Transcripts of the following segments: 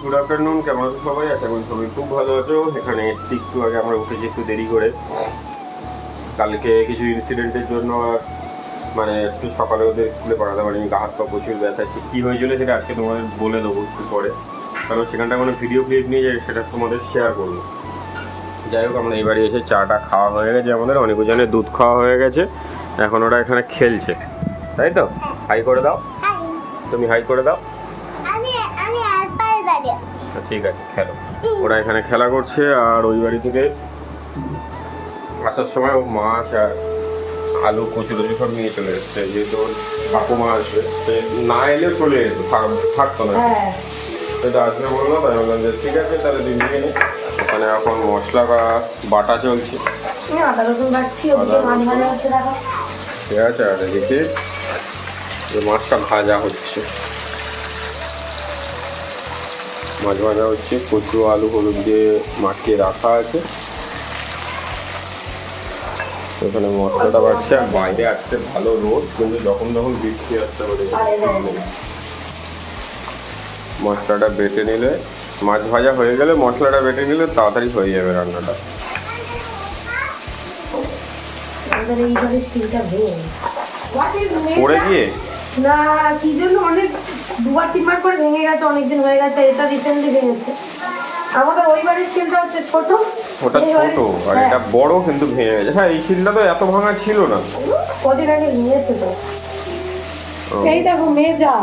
Good afternoon, কেমন আছো সবাই? আশা করি সবাই খুব ভালো আছো। এখানে এসছি একটু আগে, আমরা উঠেছি একটু দেরি করে। কালকে কিছু ইনসিডেন্টের জন্য মানে একটু সকালে ওদের স্কুলে পাঠাতে পারিনি, গা হাত পা প্রচুর ব্যথা। কী হয়েছিল সেটা আজকে তোমাদের বলে দেবো একটু পরে, কারণ সেখানটা কোনো ভিডিও ক্লিপ নিয়ে যায় সেটা তোমাদের শেয়ার করবো। যাই হোক, আমরা এবারে এসে চাটা খাওয়া হয়ে গেছে, আমাদের অনেকজনের দুধ খাওয়া হয়ে গেছে। এখন ওরা এখানে খেলছে, তাই তো? হাই করে দাও, তুমি হাই করে দাও। ঠিক আছে, খেলো। ওরা এখানে খেলা করছে। আর ওই বাড়ি থেকে আসার সময় ও মাছ আর আলু কচু টচু সব নিয়ে চলে এসছে, যেহেতু ওর ঠাকুমা আসবে, সে না এলেও চলে যেত, থাকতো না। সেটা আসবে বললো, তাই বললাম যে ঠিক আছে তাহলে তুই নিয়ে নে। ওখানে এখন মশলা বাটা চলছে, ঠিক আছে। আর এদিকে যে মাছটা ভাজা হচ্ছে, মাছ ভাজা হচ্ছে, কচু আলু হলুদ দিয়ে মাখিয়ে রাখা আছে। এখানে মশলাটা বাড়ছে। আর বাইরে আসতে ভালো রোদ, কিন্তু যখন তখন বৃষ্টি আসতে পারে। মশলাটা বেটে নিলে, মাছ ভাজা হয়ে গেলে মশলাটা বেটে নিলে তাড়াতাড়ি হয়ে যাবে রান্নাটা। পড়ে গিয়ে না, কি জন্য অনেক দুবার তিনবার করে ভেঙে গেছে, অনেকদিন হয়ে গেছে। এটা রিসেন্টলি ভেঙেছে। আমাদের ওই বাড়ির শিলটা হচ্ছে ছোট, ওটা ছোট আর এটা বড়, কিন্তু ভেঙে গেছে। হ্যাঁ, এই শিলটা তো এত ভাঙা ছিল না, কদিন আগে ভেঙেছে তো। এই দেখো মেজা,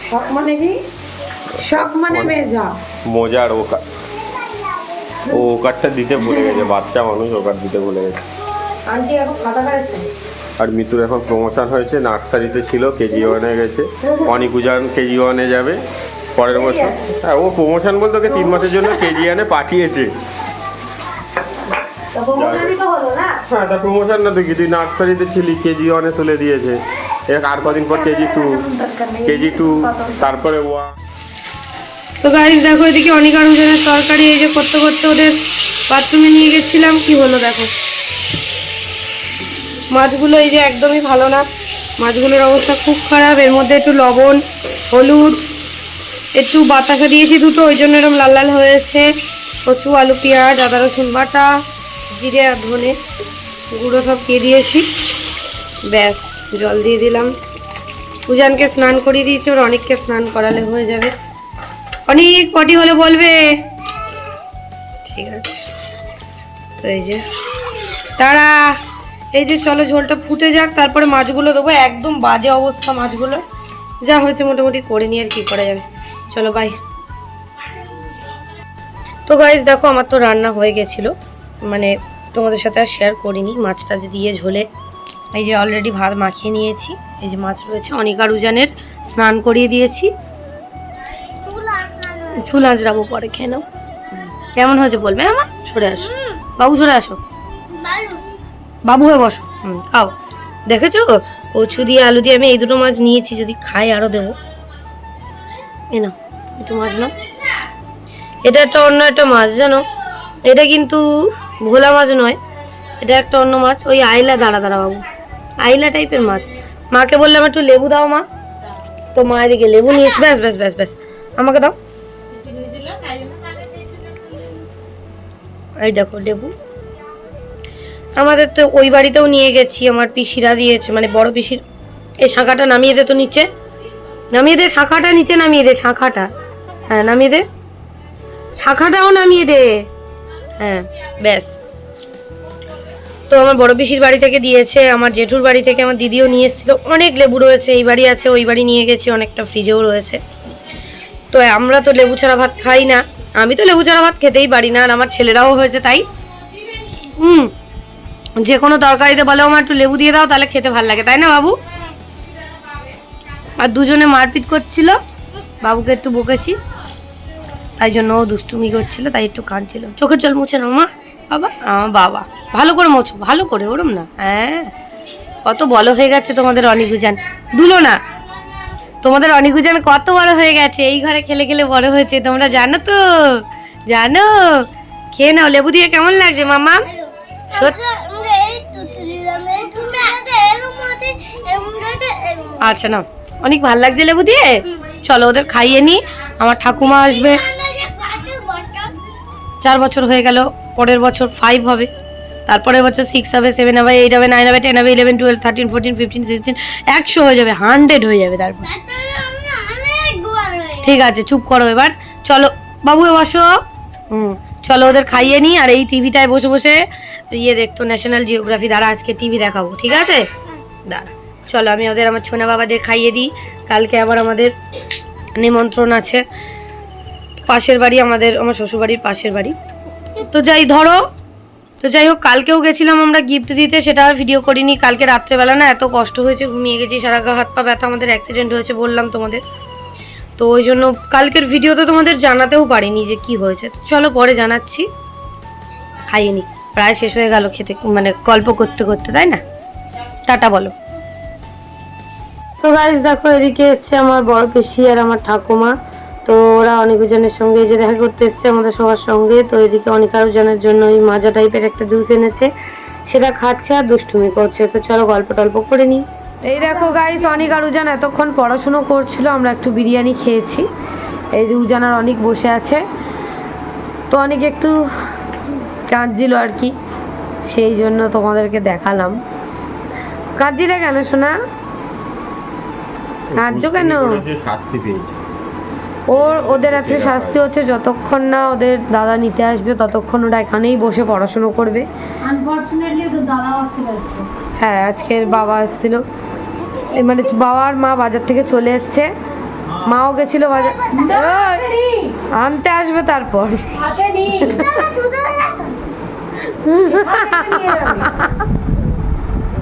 শখ মানে কি? শখ মানে মেজা, মোজার ও ওকারটা দিতে ভুলে গেছে, বাচ্চা মানুষ ওকার দিতে ভুলে গেছে। আন্টি এখন খাতা খাচ্ছে। আর মিতুর এখন প্রমোশন হয়েছে, নার্সারিতে ছিল, কেজি ওয়ানে গেছে। অনিকুজান কেজি ওয়ানে যাবে পরের বছর। হ্যাঁ, ও প্রমোশন বলতে ওকে 3 মাসের জন্য কেজি ওয়ানে পাঠিয়েছে। হ্যাঁ, তা প্রমোশন না তো কি, তুই নার্সারিতে ছিলি, কেজি ওয়ানে তুলে দিয়েছে। আর কদিন পর কেজি টু, তারপরে ওয়া। তো গাইস দেখো, এদিকে অনেক আরো জনের তরকারি এই যে করতে করতে ওদের বাথরুমে নিয়ে গেছিলাম, কি হলো দেখো। মাছগুলো এই যে একদমই ভালো না, মাছগুলোর অবস্থা খুব খারাপ। এর মধ্যে একটু লবণ, হলুদ, একটু বাতাসা দিয়েছি দুটো, ওই জন্য এরকম লাল লাল হয়েছে। কচু, আলু, পেঁয়াজ, আদা রসুন বাটা, জিরে আর ধনে গুঁড়ো সব দিয়ে দিয়েছি। ব্যাস, জল দিয়ে দিলাম। পূজানকে স্নান করিয়ে দিয়েছি, ওর অনেককে স্নান করালে হয়ে যাবে। অনেক পটি হলে বলবে, ঠিক আছে। তো এই যে তারা, এই যে চলো ঝোলটা ফুটে যাক, তারপরে মাছগুলো দেবো। একদম বাজে অবস্থা মাছগুলো, যা হয়েছে মোটামুটি করে নিয়ে আর কি করা যাবে। চলো বাই। তো গাইস দেখো, আমার তো রান্না হয়ে গেছিলো, মানে তোমাদের সাথে আর শেয়ার করিনি। মাছটা যে দিয়ে ঝোলে এই যে অলরেডি ভাত মাখিয়ে নিয়েছি, এই যে মাছ রয়েছে। অনিকা রুজানের স্নান করিয়ে দিয়েছি, চুল আঁচড়াবো পরে, খেয়ে নাও। কেমন হয়েছে বলবে? আমার সরে আসো বাবু, সরে আসো বাবু, হয়ে বসো। খাও। দেখেছো, কচু দিয়ে আলু দিয়ে আমি এই দুটো মাছ নিয়েছি, যদি খাই আরও দেবো। এ নাও একটু মাছ নাও। এটা একটা অন্য একটা মাছ জানো, এটা কিন্তু ভোলা মাছ নয়, এটা একটা অন্য মাছ, ওই আইলা। দাঁড়া বাবু, আইলা টাইপের মাছ। মাকে বললাম একটু লেবু দাও মা, তো মা এদিকে লেবু নিয়েছে। ব্যাস ব্যাস ব্যাস ব্যাস, আমাকে দাও। এই দেখো লেবু। আমাদের তো ওই বাড়িতেও নিয়ে গেছি, আমার পিসিরা দিয়েছে, মানে বড় পিসির। এই শাঁখাটা নামিয়ে দে তো নিচে, নামিয়ে দে শাঁখাটা, নিচে নামিয়ে দে শাঁখাটা। হ্যাঁ নামিয়ে দে, শাঁখাটাও নামিয়ে দে। হ্যাঁ ব্যাস। তো আমার বড় পিসির বাড়ি থেকে দিয়েছে, আমার জেঠুর বাড়ি থেকে আমার দিদিও নিয়ে এসেছিল। অনেক লেবু রয়েছে, এই বাড়ি আছে, ওই বাড়ি নিয়ে গেছি, অনেকটা ফ্রিজেও রয়েছে। তো আমরা তো লেবু ছাড়া ভাত খাই না, আমি তো লেবু ছাড়া ভাত খেতেই পারি না, আর আমার ছেলেরাও হয়েছে তাই। যে কোনো তরকারিতে বলে আমার একটু লেবু দিয়ে দাও, তাহলে খেতে ভালো লাগে, তাই না বাবু? আর দুজনে মারপিট করছিল, বাবুকে একটু বকেছি, তাই জন্য ও দুষ্টুমি করছিল, তাই একটু কাঁদছিল। চোখের জল মুছে নাও মা। বাবা, বাবা ভালো করে মোছো, ভালো করে, ওরম না। হ্যাঁ, কত বড় হয়ে গেছে তোমাদের অনিকুজান, দুলো না। তোমাদের অনিকুজান কত বড় হয়ে গেছে, এই ঘরে খেলে খেলে বড় হয়েছে, তোমরা জানো তো? জানো? খেয়ে নাও। লেবু দিয়ে কেমন লাগছে মামা? আচ্ছা না, অনেক ভালো লাগছে লেবু দিয়ে। চলো ওদের খাইয়ে নি, আমার ঠাকুমা আসবে, 4 বছর হয়ে গেল, পরের বছর 5 হবে, তারপরের বছর 6 হবে, 7 হবে, 8 হবে, 9 হবে, 10 হবে, 11, 12, 13, 14, 15, 16, 100 হয়ে যাবে, 100 হয়ে যাবে তারপর। ঠিক আছে, চুপ করো এবার। চলো বাবু বসো। চলো ওদের খাইয়ে নিই, আর এই টিভিটায় বসে বসে দেখতো ন্যাশনাল জিওগ্রাফি। দাঁড়া, আজকে টিভি দেখাবো, ঠিক আছে? দাঁড়া, চলো আমি ওদের, আমার ছোনা বাবাদের খাইয়ে দিই। কালকে আবার আমাদের নিমন্ত্রণ আছে, পাশের বাড়ি, আমার শ্বশুরবাড়ির পাশের বাড়ি। তো যাই হোক, কালকেও গেছিলাম আমরা গিফট দিতে, সেটা আর ভিডিও করিনি। কালকে রাত্রেবেলা না এত কষ্ট হয়েছে, ঘুমিয়ে গেছি, সারা গা হাত পা ব্যথা, আমাদের অ্যাক্সিডেন্ট হয়েছে বললাম তোমাদের। তো ওই জন্য কালকের ভিডিওতে তোমাদের জানাতেও পারিনি যে কি হয়েছে। চলো পরে জানাচ্ছি। খাইয়ে নি, প্রায় শেষ হয়ে গেল খেতে, মানে গল্প করতে করতে, তাই না? টাটা বলো। তো গাইস দেখো, এদিকে এসছে আমার বড় পিসি আর আমার ঠাকুমা। তো ওরা অনেকজনের সঙ্গে যে দেখা করতে এসছে আমাদের সবার সঙ্গে। তো এদিকে অনেক আরো জনের জন্য ওই মাজা টাইপের একটা জুস এনেছে, সেটা খাচ্ছে আর দুষ্টুমি করছে। তো চলো গল্প টল্প করে নিই। এই দেখো গাইস, অনেক আর উজান এতক্ষণ পড়াশুনো করছিল, আমরা একটু বিরিয়ানি খেয়েছি। এই যে উজান আর অনেক বসে আছে। তো অনেক একটু কাঁদছিল আর কি, সেই জন্য তোমাদেরকে দেখালাম। কাঁদছিটা কেন শোনা? কাঁদছো কেন? শাস্তি পেয়েছে ওদের আজকে শাস্তি হচ্ছে, যতক্ষণ না ওদের দাদা নিতে আসবে ততক্ষণ ওরা এখানেই বসে পড়াশুনো করবে। আনফরচুনেটলি ওদের দাদাও আজকে ব্যস্ত। হ্যাঁ, আজকের বাবা এসেছিল, মানে বাবা আর মা বাজার থেকে চলে এসছে, মাও গেছিল বাজার, আনতে আসবে তারপর। আসেনি।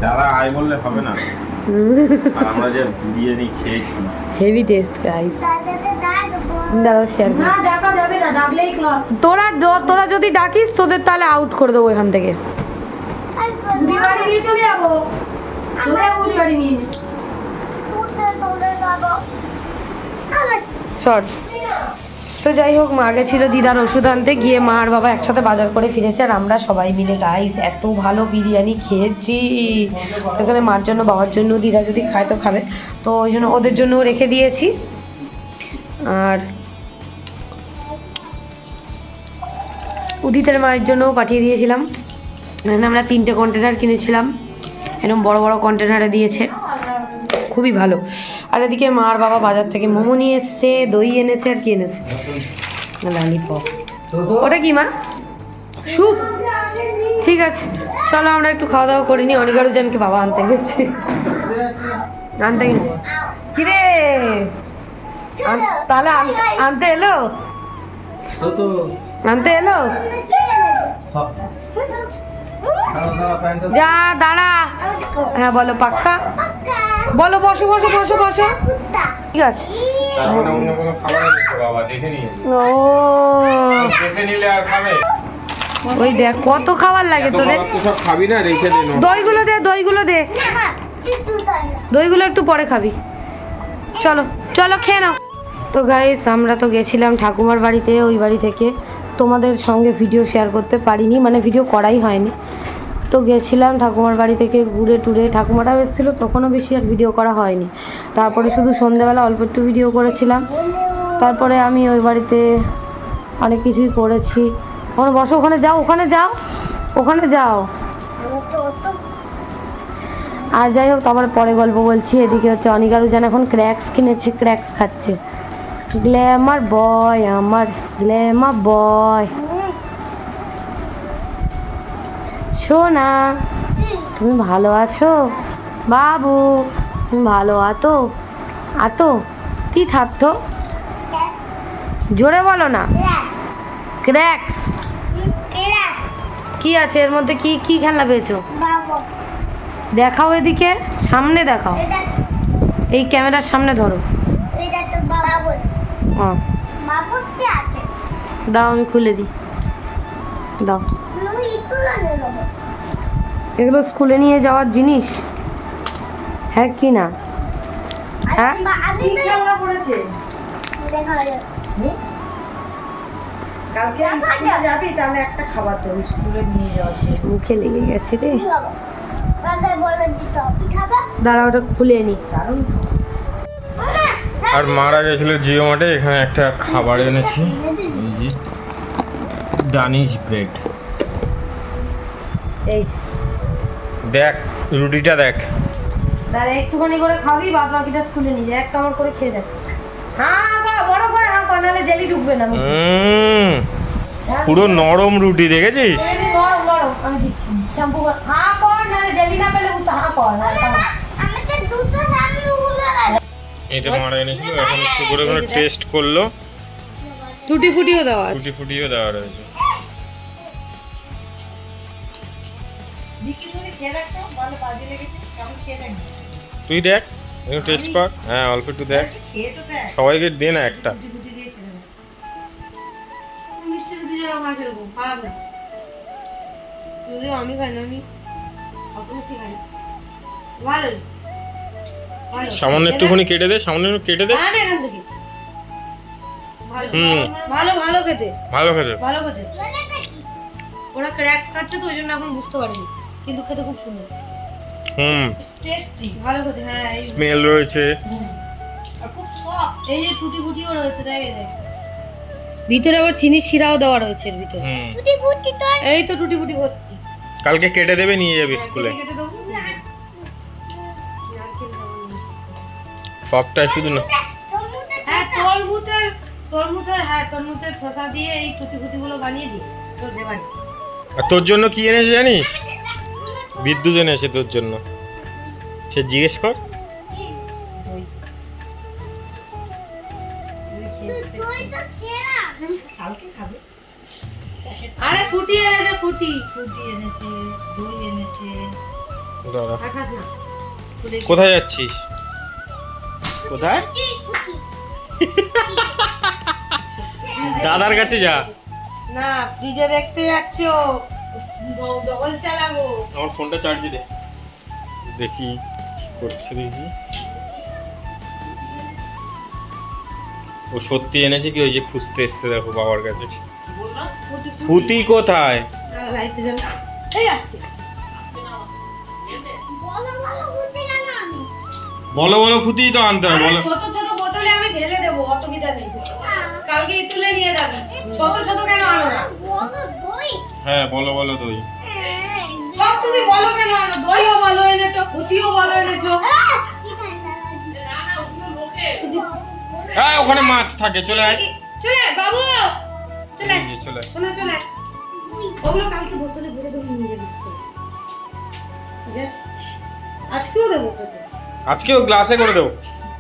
দাদা আয় বললে হবে না, আর আমরা যে বিরিয়ানি খেয়েছি হেভি টেস্ট গাইস। দাঁড়াও শেয়ার না ডাকা যাবে না, ডাকলেই ক্লাব। তোরা যদি ডাকিস তোদের তাহলে আউট করে দেবো এখান থেকে। বিবাড়ি নিয়ে চলে যাবো, বিবাড়ি নিয়ে। শর্ট। তো যাই হোক, মা গেছিল দিদার ওষুধ আনতে, গিয়ে মা আর বাবা একসাথে বাজার করে ফিরেছে, আর আমরা সবাই মিলে গাইস এত ভালো বিরিয়ানি খেয়েছি। তো এখানে মার জন্য, বাবার জন্য, দিদা যদি খায় তো খাবে, তো ওই জন্য ওদের জন্য রেখে দিয়েছি। আর উদিতের মায়ের জন্যও পাঠিয়ে দিয়েছিলাম। এখানে আমরা 3টে কন্টেনার কিনেছিলাম, এরকম বড় বড় কন্টেনারে দিয়েছে, খুবই ভালো। আর এদিকে মা আর বাবা বাজার থেকে মোমো নিয়ে এসছে, দই এনেছে, আর কি এনেছে, ললিপপ। ওটা কি মা? স্যুপ? ঠিক আছে, চলো আমরা একটু খাওয়া দাওয়া করে নিই। অনেক আরো জনকে বাবা আনতে গেছে, কিরে তাহলে আনতে এলো, যা দাঁড়া। হ্যাঁ বলো, পাক্কা বলো, বসো বসো বসো বসো, ঠিক আছে। ও ওই দেখ কত খাবার লাগে তোদের। দইগুলো দে, দইগুলো একটু পরে খাবি। চলো চলো খেয়ে নাও। তো গাইস, আমরা তো গেছিলাম ঠাকুমার বাড়িতে, ওই বাড়ি থেকে তোমাদের সঙ্গে ভিডিও শেয়ার করতে পারিনি, মানে ভিডিও করাই হয়নি। তো গেছিলাম ঠাকুমার বাড়ি থেকে ঘুরে টুরে, ঠাকুমারাও এসেছিলো, তখনও বেশি আর ভিডিও করা হয়নি। তারপরে শুধু সন্ধ্যেবেলা অল্প একটু ভিডিও করেছিলাম। তারপরে আমি ওই বাড়িতে অনেক কিছুই করেছি। ওখানে বসো, ওখানে যাও, ওখানে যাও। আর যাই হোক, তারপরে পরে গল্প বলছি। এদিকে হচ্ছে অনিকারু যেন এখন ক্র্যাক্স কিনেছে, ক্র্যাক্স খাচ্ছে। গ্ল্যামার বয়, আমার গ্ল্যামার বয়। সোনা, তুমি ভালো আছো? বাবু তুমি ভালো আতো কি থাকতো, জোরে বলো না। ক্র্যাক্স কি আছে এর মধ্যে? কি কি খেলনা পেয়েছো? দেখাও, এদিকে সামনে দেখাও, এই ক্যামেরার সামনে ধরো। দাও, আমি খুলে দিই, দাও। এগুলো স্কুলে নিয়ে যাওয়ার জিনিস, হ্যাঁ কি না? হ্যাঁ মুখে লেগে গেছে রে, দাঁড়া ওটা খুলে নি। আর মারা গেছিল জিও মার্টে, এখানে একটা খাবার এনেছি, এই যে ডানিশ ব্রেড। এই দেখ রুটিটা দেখ। দাঁড়া একটুখানি করে খাবি, বাদ বাকিটা স্কুলে নিয়ে যা, এক কামড় করে খেয়ে দেখ। হ্যাঁ কর, বড় করে হ্যাঁ কর, নাহলে জেলি ঢুকবে না। পুরো নরম রুটি দেখেছিস? নরম নরম, আমি দিচ্ছি শ্যাম্পু কর, হ্যাঁ কর, নাহলে জেলি না পেলে বুঝতে হ্যাঁ কর। এটা মারা এনেছিল, এখন একটু করে করে টেস্ট করলো। টুটি ফুটিও দেওয়া আছে, টুটি ফুটিও দেওয়া রয়েছে। তুই দেখ, একটু টেস্ট কর। হ্যাঁ অল্প একটু দেখ, সবাইকে দে না একটা। মিষ্টি রুটি যেরকম আছে এরকম, খারাপ না। যদিও আমি খাই না, আমি অত মিষ্টি খাই না। ভালো ভালো, সামান্য একটুখানি কেটে দে, সামান্য একটু কেটে দে। হ্যাঁ না এখান থেকে ভালো হুম ভালো ভালো খেতে, ভালো খেতে। ভালো খেতে। ওরা ক্র্যাক্স খাচ্ছে তো ওই জন্য এখন বুঝতে পারিনি, কিন্তু খেতে খুব সুন্দর, হুম টেস্টি, ভালো খেতে। হ্যাঁ এই স্মেল রয়েছে। খুব সফট, এই যে টুটি ফুটিও রয়েছে, দেখ দেখ ভিতরে আবার চিনির শিরাও দেওয়া রয়েছে এর ভিতরে। হুম টুটি ফুটি তো, এই তো টুটি ফুটি ভর্তি। কালকে কেটে দেবে, নিয়ে যাবে স্কুলে। কেটে দেবো না, সবটাই শুধু না। হ্যাঁ তরমুজের শসা দিয়ে এই টুটি ফুটি গুলো বানিয়ে দিই তোর দেবানি। আর তোর জন্য কি এনেছে জানিস? বিদ্যুৎ এনেছে তোর জন্য, সে জিজ্ঞেস কর। দই। কালকে খাবে। আরে ফুটি এনেছে, ফুটি এনেছে, দই এনেছে। দাঁড়া, আর খাস না স্কুলে গিয়ে। কোথায় যাচ্ছিস? কোথায়? দাদার কাছে যা। না ফ্রিজে দেখতে যাচ্ছ, ডবল চালাবো। আমার ফোনটা চার্জে দে, দেখি কি করছে দেখি। ও সত্যি এনেছে কি? ওই যে খুঁজতে এসছে দেখো বাবার কাছে। ফুটি কোথায়? লাইটে জ্বালা, এই আসছে। বলো বলো, ফুটি তো আনতে হবে বলো। ছোট ছোট বোতলে আমি ঢেলে দেবো, অসুবিধা নেই। কালকে তুলে নিয়ে যাবি। ছোট ছোট কেন আনো না? হ্যাঁ বলো বলো দই। সব তুমি বলো কেন আনো? দইও ভালো এনেছো, ফুটিও ভালো এনেছো। হ্যাঁ ওখানে মাছ থাকে, চলে আয়। চলে আয়, বাবু চলে আয়। এই যে, চলে আয়। শোনা চলে আয়। ওগুলো কালকে বোতলে ভরে দেবো, নিয়ে যাবি স্কুলে। ঠিক আছে? আজকেও দেবো তোকে। আজকেও গ্লাসে করে দেবো,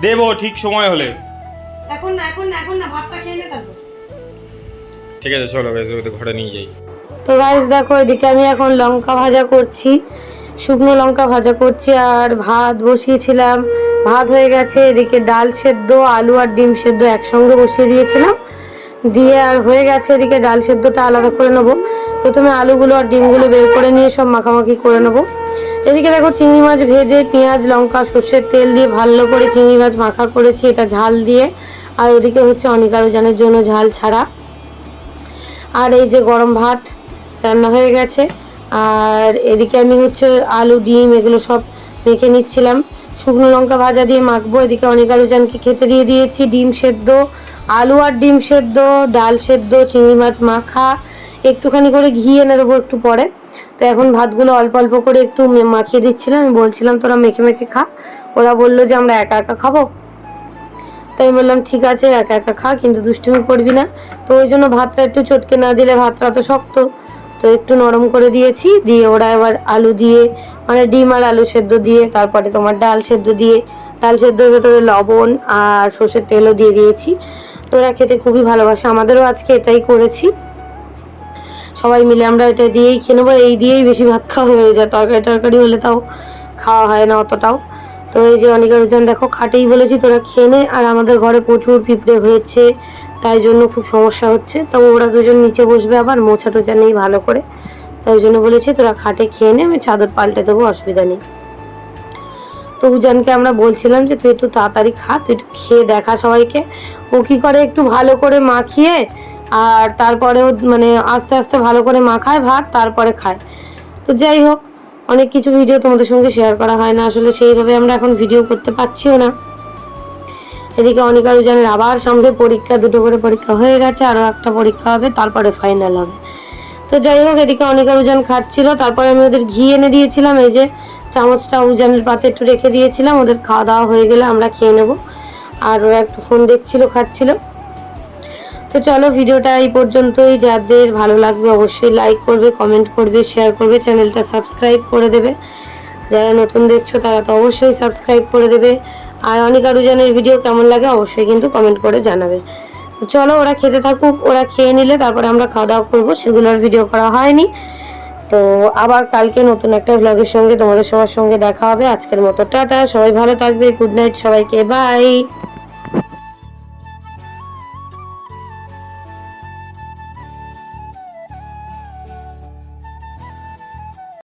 দেবো ঠিক সময় হলে। এখন না এখন না এখন না, ভাতটা খেয়ে নে তারপর। ঠিক আছে চলো বেশ, ওদের ঘরে নিয়ে যাই। তো গাইস দেখো, এদিকে আমি এখন লঙ্কা ভাজা করছি, শুকনো লঙ্কা ভাজা করছি, আর ভাত বসিয়েছিলাম, ভাত হয়ে গেছে। এদিকে ডাল সেদ্ধ, আলু আর ডিম সেদ্ধ একসঙ্গে বসিয়ে দিয়েছিলাম, দিয়ে আর হয়ে গেছে। এদিকে ডাল সেদ্ধটা আলাদা করে নেবো, প্রথমে আলুগুলো আর ডিমগুলো বের করে নিয়ে সব মাখামাখি করে নেবো। এদিকে দেখো চিংড়ি মাছ ভেজে পেঁয়াজ লঙ্কা সর্ষের তেল দিয়ে ভালো করে চিংড়ি মাছ মাখা করেছি, এটা ঝাল দিয়ে। আর ওদিকে হচ্ছে অনিকারোজনের জন্য ঝাল ছাড়া। আর এই যে গরম ভাত রান্না হয়ে গেছে। আর এদিকে আমি হচ্ছে আলু ডিম এগুলো সব মেখে নিচ্ছিলাম, শুকনো লঙ্কা ভাজা দিয়ে মাখবো। এদিকে অনিকারোজনকে খেতে দিয়ে দিয়েছি ডিম সেদ্ধ, আলু আর ডিম সেদ্ধ, ডাল সেদ্ধ, চিংড়ি মাছ মাখা, একটুখানি করে ঘি এনে দেবো একটু পরে। তো এখন ভাতগুলো অল্প অল্প করে একটু মাখিয়ে দিচ্ছিলাম, আমি বলছিলাম তোরা মেখে মেখে খা। ওরা বললো যে আমরা একা একা খাবো, তো আমি বললাম ঠিক আছে একা একা খা, কিন্তু দুষ্টুমি করবি না। তো ওই জন্য ভাতটা একটু চটকে না দিলে ভাতটা তো শক্ত, তো একটু নরম করে দিয়েছি। দিয়ে ওরা এবার আলু দিয়ে, মানে ডিম আর আলু সেদ্ধ দিয়ে, তারপরে তোমার ডাল সেদ্ধ দিয়ে, ডাল সেদ্ধর ভেতরে লবণ আর সর্ষের তেলও দিয়ে দিয়েছি। তো ওরা খেতে খুবই ভালোবাসে, আমাদেরও আজকে এটাই করেছি। সবাই মিলে আমরা এটা দিয়েই খেয়ে নেবো, এই দিয়েই বেশি ভাত খাওয়া হয়ে যায়, তরকারি টরকারি হলে তাও খাওয়া হয় না অতটাও। তো এই যে অনিকারোজন দেখো খাটেই বলেছি তোরা খেয়ে নে, আর আমাদের ঘরে প্রচুর পিঁপড়ে হয়েছে, তাই জন্য খুব সমস্যা হচ্ছে। তো ওরা দুজন নিচে বসবে, আবার মোছা টোচা নেই ভালো করে, তাই জন্য বলেছি তোরা খাটে খেয়ে নে, আমি চাদর পাল্টে দেবো, অসুবিধা নেই। তো উজানকে আমরা বলছিলাম যে তুই একটু তাড়াতাড়ি খা, তুই একটু খেয়ে দেখা সবাইকে। ও কি করে একটু ভালো করে মাখিয়ে, আর তারপরেও মানে আস্তে আস্তে ভালো করে মাখায় ভাত, তারপরে খায়। তো যাই হোক, অনেক কিছু ভিডিও তোমাদের সঙ্গে শেয়ার করা হয় না আসলে, সেইভাবে আমরা এখন ভিডিও করতে পারছিও না, এদিকে অনিকা রুজানের আবার সামনে পরীক্ষা, 2টো করে পরীক্ষা হয়ে গেছে, আরও একটা পরীক্ষা হবে, তারপরে ফাইনাল হবে। তো যাই হোক, এদিকে অনিকা রুজান খাচ্ছিল, তারপরে আমি ওদের ঘি এনে দিয়েছিলাম, এই যে চামচটা উজানের পাতে একটু রেখে দিয়েছিলাম, ওদের খাওয়া দাওয়া হয়ে গেলে আমরা খেয়ে নেবো। আর ওরা একটু ফোন দেখছিল, খাচ্ছিল। তো চলো, ভিডিওটা এই পর্যন্তই। যাদের ভালো লাগবে অবশ্যই লাইক করবে, কমেন্ট করবে, শেয়ার করবে, চ্যানেলটা সাবস্ক্রাইব করে দেবে। যারা নতুন দেখছো তারা তো অবশ্যই সাবস্ক্রাইব করে দেবে। আর অনিকা রুজানের ভিডিও কেমন লাগে অবশ্যই কিন্তু কমেন্ট করে জানাবে। তো চলো, ওরা খেতে থাকুক, ওরা খেয়ে নিলে তারপরে আমরা খাওয়া দাওয়া করবো, সেগুলোর ভিডিও করা হয়নি। তো আবার কালকে নতুন একটা ব্লগের সঙ্গে তোমাদের সবার সঙ্গে দেখা হবে। আজকের মতো টাটা, সবাই ভালো থাকবে, গুড নাইট সবাইকে, বাই।